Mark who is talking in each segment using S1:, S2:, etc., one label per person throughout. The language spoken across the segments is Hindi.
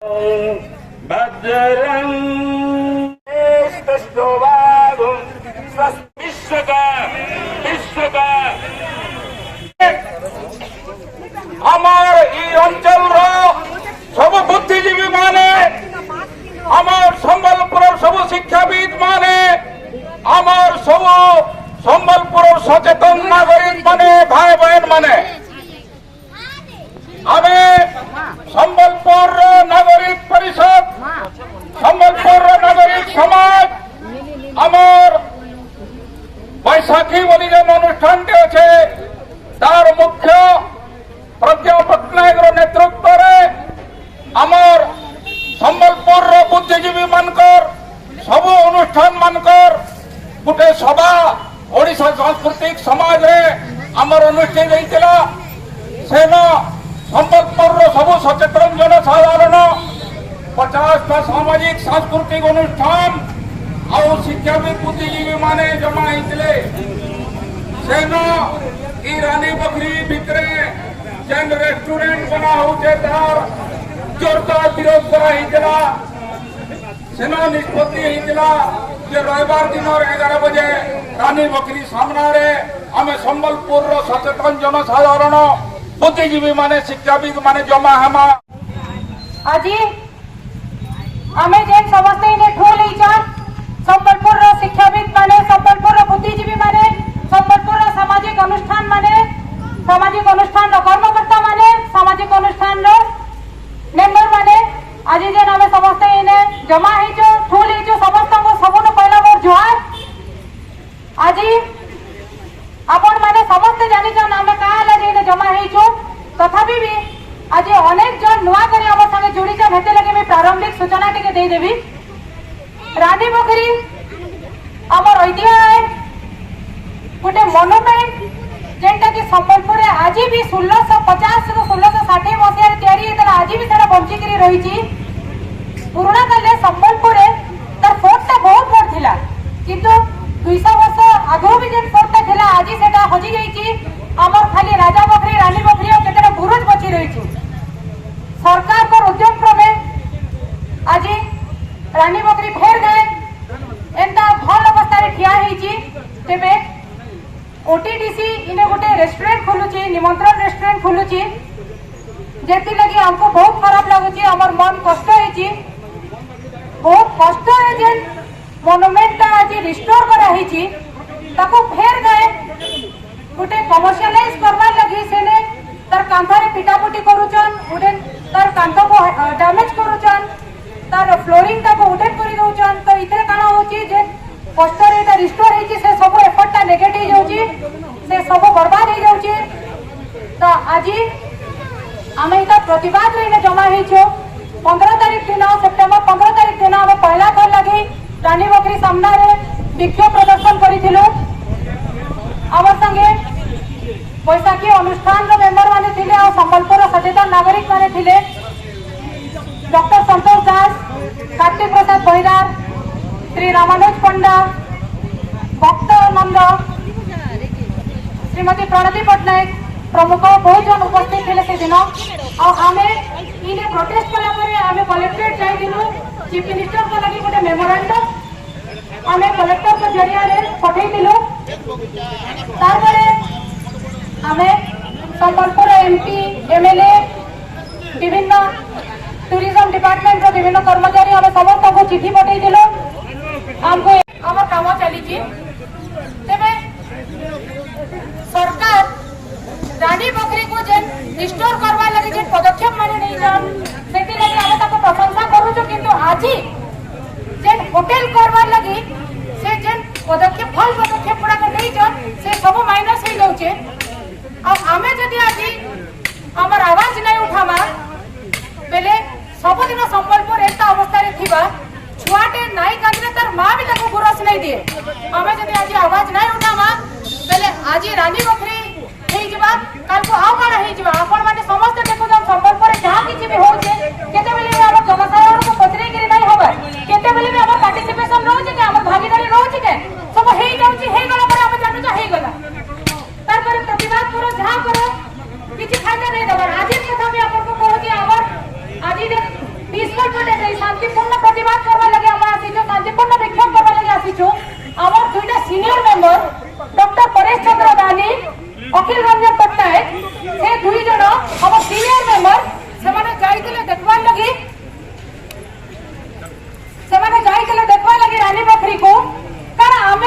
S1: भद्रं আমার এই অঞ্চলর সব বুদ্ধিজীবী মানে আমার সম্বলপুরের সব শিক্ষাবিদ মানে আমার সব সম্বলপুরের সচেতন নাগরিক মানে ভাই বোন মানে আমি সম্বলপুর নাগরিক পরিষদ সম্বলপুর নাগরিক সমাজ আমার বৈশাখী বলি যে অনুষ্ঠানটি আছে তার মুখ্য প্রজ্ঞা পট্টনায়কর নেতৃত্বে আমার সম্বলপুর বুদ্ধিজীবী মানকর সব অনুষ্ঠান মানকর গোটে সভা ওড়িশা সাংস্কৃতিক সমাজে আমার অনুষ্ঠিত হয়েছিল সেন সম্বলপুর সব সচেতন জনসাধারণ 50টা সামাজিক সাংস্কৃতিক অনুষ্ঠান ଆଉ ଶିକ୍ଷାବିତ ବୁଦ୍ଧିଜୀବୀ ମାନେ ଜମା ହେଇଥିଲେ ସେନ ଇ ରାନୀ ପୋଖରୀ ଭିତରେ ଯେନ୍ ରେଷ୍ଟୁରାଣ୍ଟ ବନା ହଉଛେ ତାର ଜୋରଦାର ବିରୋଧ କରାହେଇଥିଲା ସେନ ନିଷ୍ପତ୍ତି ହେଇଥିଲା ଯେ ରବିବାର ଦିନର 11 ବଜେ ରାନୀ ପୋଖରୀ ସାମ୍ନାରେ ଆମେ ସମ୍ବଲପୁରର ସଚେତନ ଜନସାଧାରଣ ବୁଦ୍ଧିଜୀବୀ ମାନେ ଶିକ୍ଷାବିତ ମାନେ ଜମା ହେମା
S2: ଆଜି ଆମେ ଯେନ୍ ସମସ୍ତେ ଇନେ ଠୁଲ ହେଇଛନ୍ ସମ୍ବଲପୁର ଶିକ୍ଷାବିତ ମାନେ ସମ୍ବଲପୁର ବୁଦ୍ଧିଜୀବୀ ମାନେ ସମ୍ବଲପୁର ସାମାଜିକ ଅନୁଷ୍ଠାନ କର୍ମକର୍ତ୍ତା ମାନେ ସାମାଜିକ ଅନୁଷ୍ଠାନର ମେମ୍ବର ମାନେ ଆଜି ଯେନ୍ ଆମେ ସମସ୍ତେ ଇନେ ଜମା ହେଇଛୁ ଠୁଲ ହେଇଛୁ ସମସ୍ତଙ୍କୁ ସବୁଠୁ ପହିଲା ମୋର ଜୁହାର ଆଜି ଆପଣ ମାନେ ସମସ୍ତେ ଜାଣିଛନ୍ ଆମେ କାହା ଲାଗି ଇନେ ଜମା ହେଇଛୁ ତଥାପି ବି ଆଜି ଅନେକ ଜଣ ନୂଆ କରି ଆମ ସାଙ୍ଗେ ଯୋଡ଼ିଛନ୍ ହେଥିଲାଗି ମୁଁ ପ୍ରାରମ୍ଭିକ ସୂଚନା ଟିକେ ଦେଇଦେବି रानी पोखरी आमर ऐतिह्य गोटे मोनुमेंट जेनटा कि संबलपुर आज भी 1650 ରୁ 1660 मसीह तैयारी आज भी सेटा बंचिक रही पुराणा काले संबलपुर तार फोर्टा बहुत बड़ थिला किंतु 200 वर्ष आगो भी जेन फोर्टा थिला आज सेटा हजि जाइछि आमर खाली राजा पोखरी रानी पोखरी और केतेटा बुरुज बची रही सरकार को उद्यम क्रमे आज रानी पोखरी फेर गए एंता भल अवस्था ठिया तेबे ओटीडीसी इने गोटे रेस्टोरेंट खोलुची निमंत्रण रेस्टोरेंट खोलुची जेति लगी हमको बहुत खराब लगुची हमर मन कष्ट हेची बहुत कष्ट है जेन मोनुमेंट ता आज रिस्टोर करा हेची ताको फेर गए गोटे कमर्शियलाइज करवा लगी सेने तार कांथारे पिटापुटी करूचन उडे तार कांथ को डैमेज करूचन तार फ्लोरिंग टाको उठेट करी दउचन तो इतरे काना होची जे कष्ट रे एटा रिस्टोर हेची से सब एफर्ट ता नेगेटिव जाउची से सब बर्बाद हे जाउची तो आज आमे इता प्रतिवाद रे जमा हेछो 15 तारिख दिन सेप्टेम्बर 15 तारिख दिन हम पहला कर लगी रानी पोखरी सामना रे विक्षोभ प्रदर्शन करिथिलु हमर संगे बैसाखी अनुष्ठान रो मेंबर माने थिले आ संबलपुर सचेतन नागरिक माने थिले डॉक्टर संतोष दास कार्तिक प्रसाद बहिदार श्री रामानुज पंडा भक्त नंद श्रीमती प्रणति पट्टनायक प्रमुख बहुत जन उपस्थित थे से दिन आम इने प्रोटेस्ट कला कलेक्टरेट जाइलु चीफ मिनिस्टर को लगी गोटे मेमोरांडम आम कलेक्टर के जरिया पठेलु आम संबलपुर एमपी एमएलए विभिन्न टूरिज्म डिपार्टमेंट रो विभिन्न कर्मचारी हम समस्त को चिट्ठी पठेइदिलो हमको हमर काम चली तेबे सरकार रानी पोखरी को जेन रिस्टोर करवा लगी जेन पदक्षेप माने नहीं जान सेति लगी हम ताको प्रशंसा करू जो किंतु आजी जेन होटल करवा लगी से जेन पदक्षेप फल पदक्षेप पुरा के नहीं जान से सब माइनस हो जाउचे अब हमें जदी आजी हमर आवाज नहीं उठामा बेले सबुदिन संबलपुर एता अवस्था रे थिबा छुआटे नाई कांदरे तार मां भी ताको गुरस नहीं दिए हमें जदी आज आवाज नहीं उठामा बेले आज रानी पोखरी हेई जबा काल को आउ काना हेई जबा आपण माने समस्त देखो जब संबलपुर जहां किछि भी होचे केते बेले हमर जनसाधारण को पत्रे गिरी नहीं होबा केते बेले भी हमर पार्टिसिपेशन रहउचे के हमर भागीदारी रहउचे के सब हेई जाउची हेई गला पर हम जानु जा हेई गला तार पर प्रतिवाद करो जहां करो किछि फायदा नहीं दबा आज कथा भी आपण को कहू कि हमर आज 20 एपटे शांतिपूर्ण प्रतिवाद करवा लगे हम आसीचो शांतिपूर्ण विक्षोभ करवा लगे आसीचो हमर दुईटा सीनियर मेंबर डॉक्टर परेश चंद्र दानी अखिल रंजन पट्टनायक से दुई जण हमर सीनियर मेंबर सेमाने जाइतिले देखवा लगी रानी पोखरी को कारण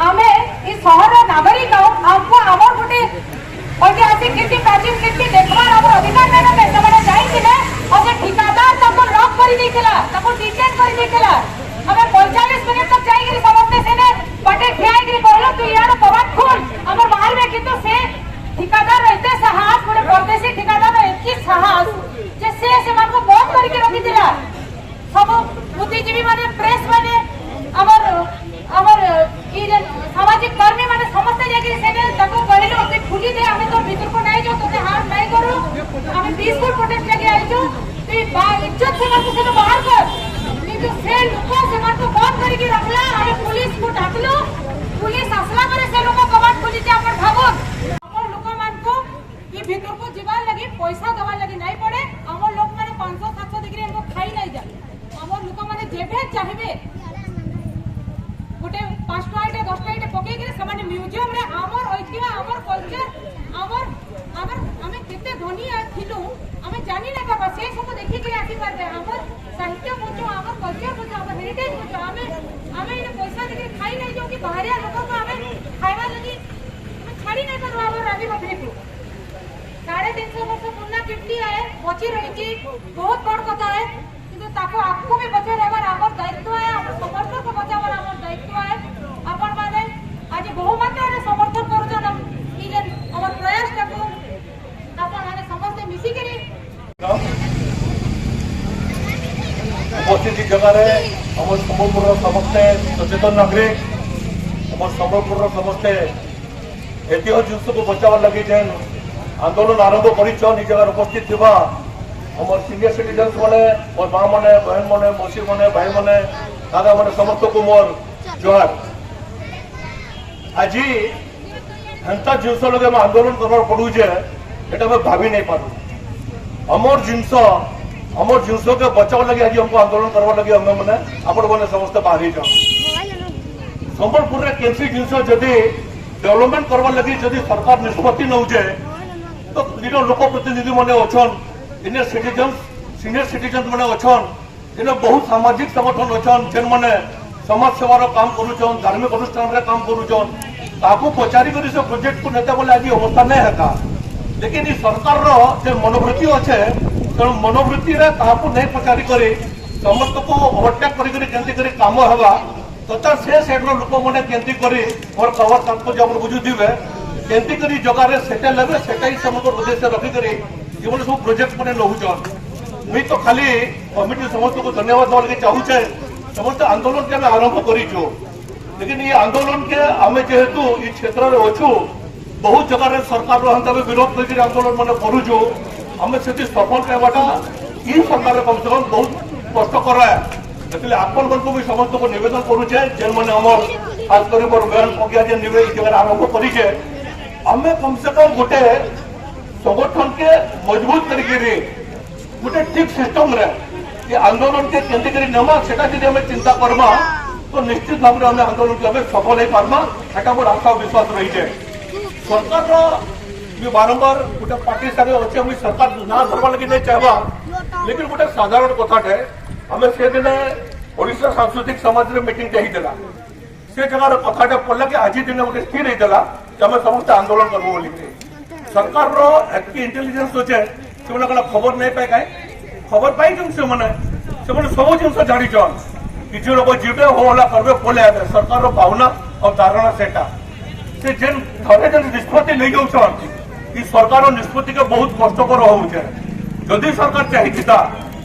S2: आमे इस शहर नागरिक हमको आमर गोटे ऐतिहासिक कीर्ति प्राचीन कीर्ति देखबार हमर अधिकार नै नै सेमाने जाइतिले और जे ठिकादार ताको लॉक करि दैतिला ताको डिटेन करि दैतिला हमें 45 मिनट तक जाई गिरी समझते सेने पटे ठियाई गिरी कहलो तू यार कबाट खोल हमर बाहर में किंतु से ठिकादार रहते साहस गोटे परदेशी ठिकादार एकी साहस जे से मान को बंद करके रखि दिला सब बुद्धिजीवी माने प्रेस माने अमर ई जे सामाजिक कर्मी माने समस्त जाके सेने ताको कहलो ते खुली दे हमें तो भीतर को नहीं जो तोते हाथ नहीं करू हमें पीसफुल प्रोटेस्ट लगे आइजो तू इज्जत से माने से बाहर कर किंतु से लोग से मान को बंद करके रखला हमें पुलिस को डाकलो पुलिस असला करे से लोग कबाट खुली जे अपन भागो हमर लोक मान को ई भीतर को जीवन लगी पैसा दवा लगी नहीं पड़े हमर लोग माने 500 700 डिग्री इनको खाई नहीं जा हमर लोक माने जेबे चाहिए गोटे 5 टका 10 टका पके के समान म्यूजियम रे हमर ऐतिह्य हमर कल्चर हमर हमें केते धनी थिलु हमें जानि नै पाबा से सब देखि के आसी पाबे हमर साहित्य बुझो हमर कल्चर बुझो हमर हेरिटेज बुझो हमें इन पैसा देके खाई नै जो कि बाहरिया लोग को हमें खाइबा लगी हमें छाड़ी नै पाबा हमर रानी बकरी को 350 वर्ष पुन्ना कीर्ति है बची रही छी बहुत बड़ कथा है किंतु ताको आपको भी बचे रहबार हमर दायित्व है हमर समर्थन को बचावर हमर दायित्व है अपन माने आज बहु मात्रा रे समर्थन करजन ई जे हमर प्रयास ताको अपन माने समस्त मिसी के
S3: उपस्थित जगह रे हमर संबलपुर समस्त सचेतन नागरिक हमर संबलपुर समस्त ऐतिह्य जिनिस को बचावर लगी जेन आंदोलन आरंभ करिछ नि जगह उपस्थित थिबा हमर सीनियर सिटीजन्स माने और मां माने बहन माने मौसी माने भाई माने दादा माने समस्त को मोर जोहार आज हेंता जिनस लगे हम आंदोलन करबार पड़ू जे एटा हम भाभी नहीं पारू हमर जिनस के बचाव लगे आज हमको आंदोलन करबार लगे हम माने आपण माने समस्त बाहरी जा संबलपुर रे केसी जिनस जदी डेवलपमेंट करबार लगे जदी सरकार निष्पत्ति नउजे तो जो लोक प्रतिनिधि माने अछन सीनियर सिटीजन माने अछन इन बहुत सामाजिक संगठन अछन जेन माने समाज सेवार काम करूछन धार्मिक अनुष्ठान रे काम करूछन ताको पचारी करी से प्रोजेक्ट को नेता बोले आज अवस्था नहीं है लेकिन ई सरकार रो जे मनोवृत्ति अच्छे तेणु मनोवृत्ति रे ताको नहीं पचारी करे समस्त को ओवरटेक करी केंती करी काम हवा तथा से सेड रो लोक माने केंती करी और खबर ताको जब बुझु दिबे केंती करी जगह रे सेटल लेबे सेटाई समस्त उद्देश्य रखी करी जीवन सब प्रोजेक्ट माने लहुचन मुई तो खाली कमिटी समस्त को धन्यवाद देवा लगे चाहूचे समस्त आंदोलन के आरंभ करिछु लेकिन ये आंदोलन के आमे जेहेतु ई क्षेत्र रे अछु बहुत जगह रे सरकार रो हंता विरोध करके आंदोलन माने करूछु हमें सेति सफल करवाटा ई सरकार रे कम से कम बहुत कष्ट कर रहा है इसलिए आपन मन को भी समस्त को निवेदन करूचे जेन माने हमर खास कर मोर बहन पगिया जे निवेदन जगह आरंभ करिचे हमें कम से कम गोटे संगठन के मजबूत करके गोटे ठीक सिस्टम रे ये आंदोलन के केंद्र करी नमा सेटा यदि हमें चिंता करमा तो निश्चित भाव में हमें आंदोलन के हमें सफल हो पार्मा एटा मोर आशा विश्वास रही है सरकार रो भी बारंबार गोटे पार्टी सारे अच्छे हम सरकार ना धरवा लगे नहीं चाहवा लेकिन गोटे साधारण कथाटे हमें से दिन ओडिशा सांस्कृतिक समाज रे मीटिंग चाहिए देला से जगह कथाटे पड़ला कि आज दिन गोटे स्थिर होता कि हमें समस्त आंदोलन करबो बोली सरकार रो एतकी इंटेलिजेंस होचे से माने खबर नहीं पाए काए खबर पाई से माने सब जिन जानी चल किसी लोग जीवे होला करबे बोले सरकार रो भावना और धारणा सेटा से जेन थरे जेन निष्पत्ति ले जाउछन ई सरकार रो निष्पत्ति के बहुत कष्टकर होउछे जदि सरकार चाहिता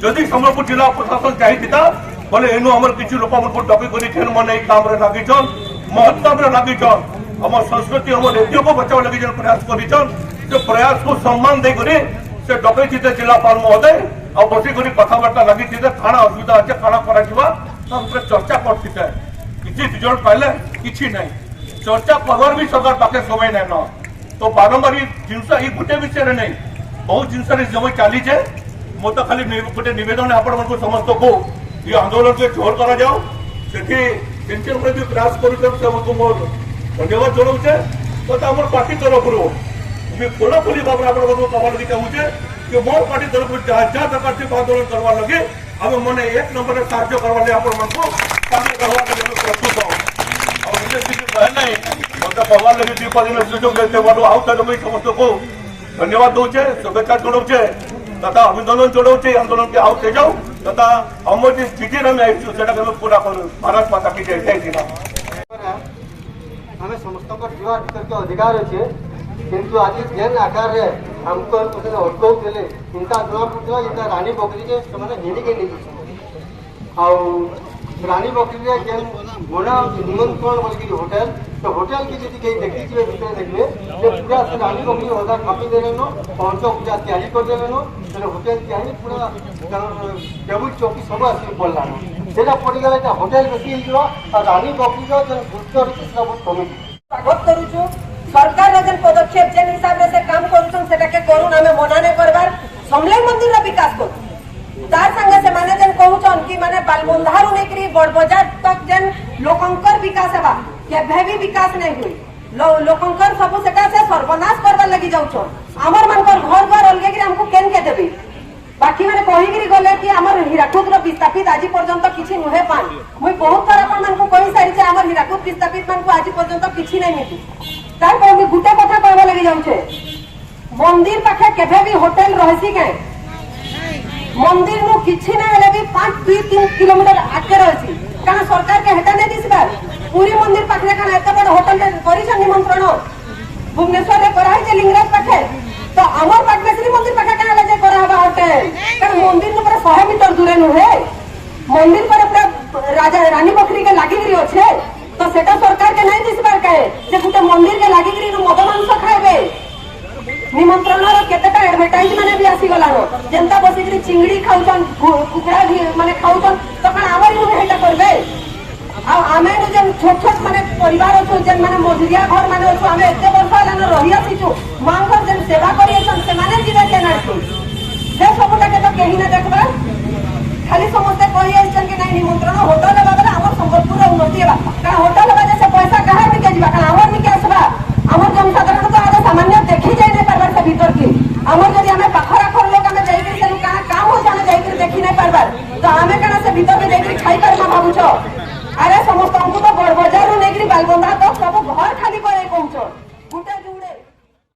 S3: जदि संबलपुर जिला प्रशासन चाहिता बोले एनु हमर किछु लोक हमर को डके करी जेन माने काम रे लागी चल महत्व रे लागी चल हमर संस्कृति हमर ऐतिह्य को बचाव लगी जेन प्रयास करी चल जो प्रयास को सम्मान दे करी से डके चिते जिलापाल महोदय और बसी करी कथबार्ता लगी चिते खाना असुविधा अच्छे खाना करा हम चर्चा करते किसी रिजल्ट पाइले किसी नहीं चर्चा करवार भी सरकार पाखे समय नहीं न तो बारंबार जिनस ये गोटे विषय नहीं बहुत जिनस समय चली मो तो खाली गोटे नवेदन है आपण समस्त को ये आंदोलन के जोर करा जाओ सेठी टेंशन भी प्रयास करूँ मोर धन्यवाद जनाऊे तो आम पार्टी तरफ मुझे खोलाखोली भाव में आप कहा लगे चाहूचे कि मोर पार्टी तरफ जहाँ जहाँ दरकार थी आंदोलन करवा लगे आम मैंने 1 नंबर साहय करवा आपण प्रस्तुत हूँ कहना मत कहवा लगे 2 दिन सुजोग देते आउ समस्त को धन्यवाद दूचे शुभेच्छा जनाऊे तथा अभिनंदन जनाऊे आंदोलन के आउ जाऊ तथा हम जो स्थिति में आई पूरा करूँ भारत माता की जय जय
S4: आम समस्त जीवा भर के अधिकार अच्छे किंतु आज जेन आकार रे हमको अटकाउले इंता जना पड़ा इंता रानी बकरी के हिणिके नहीं रानी बकरी जेन बना निमंत्रण बोल होटेल तो होटेल की जी कहीं देखी भितर देखिए पूरा से रानी बकरी अदा खापी देलेन पंच पूजा तैयारी कर देलेन होटेल तैयारी पूरा टेबुल चौकी सब आसिक पड़लान से पड़गला होटेल बेसी हो रानी बकरी जेन गुरुत्व रही बहुत कमी
S5: स्वागत करूछु सरकार जन पदक्षेप जेन हिसाब से काम करूछन सेटा के करून हमें मना नहीं करबार समलेई मंदिर रा विकास करू तार संगे से माने जन कहूछन कि माने बालबंधारू नेकरी बड़ बाजार तक जन लोकंकर विकास हेबा केभे भी विकास नहीं हुई लोकंकर सब सेटा से सर्वनाश करबा लगी जाउछन हमर मानकर घर द्वार अलगे कि हमको केन के देबे बाकी मैंने कहीकि गले कि आमर हीराकुद विस्थापित आज पर्यंत किसी नुहे पान मुई बहुत थर आपको कही सारी आमर हीराकुद विस्थापित मान को आज पर्यंत किसी नहीं मिली तार गोटे कथा कहवा लगी जाऊे मंदिर पाखे केभे भी होटेल रही के मंदिर नु किसी ना हेले भी 5-2-3 किलोमीटर आगे रही कारण सरकार के हेटा नहीं दिसबार पूरी मंदिर पाखे कारण एत बड़ होटेल कर निमंत्रण भुवनेश्वर में कराई लिंगराज पाखे तो आमर पाटमेश्वरी मंदिर पाखे क्या जे कराबा होटेल कारण मंदिर नु पूरा 100 मीटर दूरे नुहे मंदिर पर पूरा राजा रानी बकरी के लागिरी अच्छे तो सेटा सरकार के नहीं दिसबार कहे जे गुटे मंदिर के लागिरी मद मांस खाइबे निमंत्रण केतेटा एडवर्टाइज माने भी आसी गलानो जनता बसिकरी चिंगड़ी खाउछन कुकड़ा माने खाउछन तो कण आमर नु हेटा करबे आ आमे नु जन छोट छोट माने परिवार अछन जन माने मजरिया घर माने अछन आमे एते वर्ष लानो रही आसीछु मांगर जन सेवा करियछन से माने जीवे के नाठी